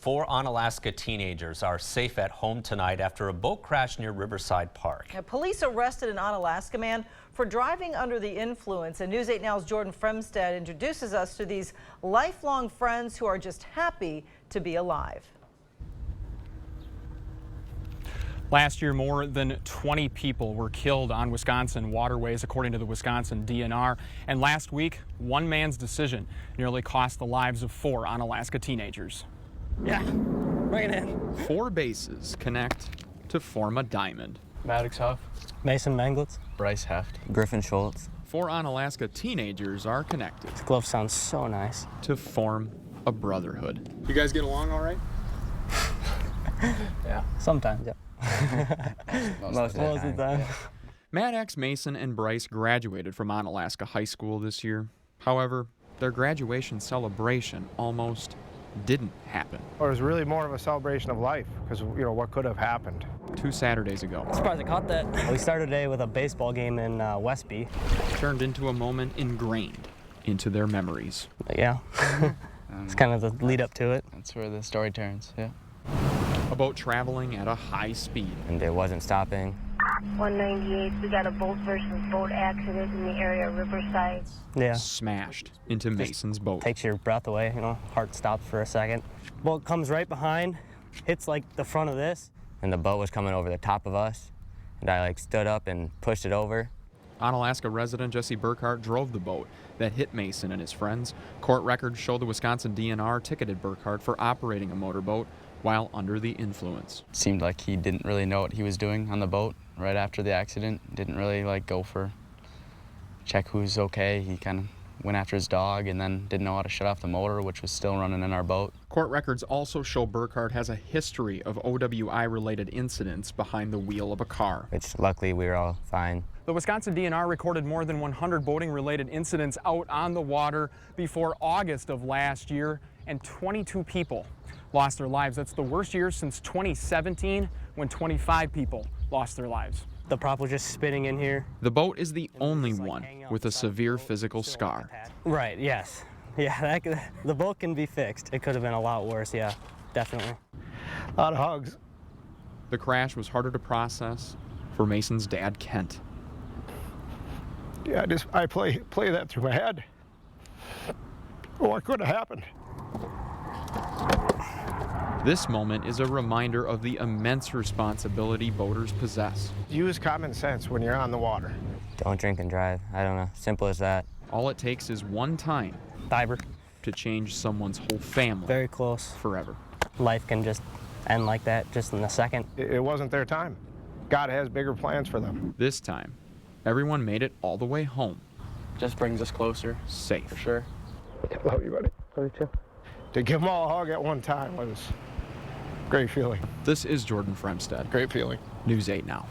4 Onalaska teenagers are safe at home tonight after a boat crash near Riverside Park. Now, police arrested an Onalaska man for driving under the influence. And News 8 Now's Jordan Fremstead introduces us to these lifelong friends who are just happy to be alive. Last year, more than 20 people were killed on Wisconsin waterways, according to the Wisconsin DNR. And last week, one man's decision nearly cost the lives of 4 Onalaska teenagers. Yeah, bring it in. 4 bases connect to form a diamond. Maddox Huff. Mason Manglitz. Bryce Heft. Griffin Schultz. 4 Onalaska teenagers are connected. This glove sounds so nice. To form a brotherhood. You guys get along all right? Yeah. Sometimes, yeah. Most of the time. Yeah. Maddox, Mason, and Bryce graduated from Onalaska High School this year. However, their graduation celebration almost didn't happen. It was really more of a celebration of life because, you know, what could have happened. 2 Saturdays ago. I'm surprised I caught that. We started today with a baseball game in Westby. Turned into a moment ingrained into their memories. But yeah, it's kind of the lead up to it. That's where the story turns, yeah. A boat traveling at a high speed. And it wasn't stopping. 198, we got a boat versus boat accident in the area of Riverside. Yeah. Smashed into Mason's boat. Takes your breath away, you know, heart stops for a second. Boat comes right behind, hits like the front of this. And the boat was coming over the top of us. And I like stood up and pushed it over. Onalaska resident Jesse Burkhart drove the boat that hit Mason and his friends. Court records show the Wisconsin DNR ticketed Burkhart for operating a motorboat while under the influence. Seemed like he didn't really know what he was doing on the boat right after the accident. Didn't really go for check who's okay. He kind of went after his dog and then didn't know how to shut off the motor, which was still running in our boat. Court records also show Burkhart has a history of OWI-related incidents behind the wheel of a car. Which luckily we were all fine. The Wisconsin DNR recorded more than 100 boating-related incidents out on the water before August of last year, and 22 people lost their lives. That's the worst year since 2017, when 25 people lost their lives. The prop was just spinning in here. The boat is the only one with a severe physical scar. Right, yes. Yeah, the boat can be fixed. It could have been a lot worse, yeah, definitely. A lot of hugs. The crash was harder to process for Mason's dad, Kent. Yeah, I play that through my head. What could have happened? This moment is a reminder of the immense responsibility boaters possess. Use common sense when you're on the water. Don't drink and drive. I don't know. Simple as that. All it takes is one time Diver. to change someone's whole family. Very close. Forever. Life can just end like that, just in a second. It wasn't their time. God has bigger plans for them. This time, everyone made it all the way home. Just brings us closer. Safe. For sure. Love you, buddy. Love you too. To give them all a hug at one time was a great feeling. This is Jordan Fremstead. Great feeling. News 8 Now.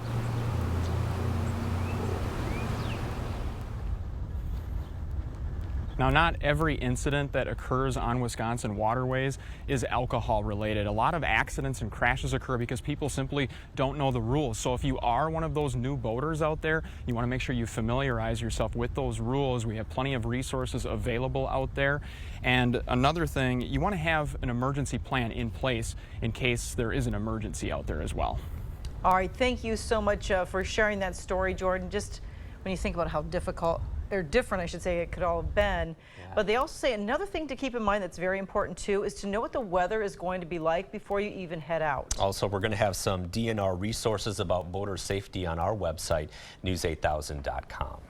Now, not every incident that occurs on Wisconsin waterways is alcohol related. A lot of accidents and crashes occur because people simply don't know the rules. So if you are one of those new boaters out there, you want to make sure you familiarize yourself with those rules. We have plenty of resources available out there. And another thing, you want to have an emergency plan in place in case there is an emergency out there as well. All right, thank you so much for sharing that story, Jordan. Just when you think about how difficult or different, I should say, it could all have been. Yeah. But they also say another thing to keep in mind that's very important too is to know what the weather is going to be like before you even head out. Also, we're going to have some DNR resources about boater safety on our website, news8000.com.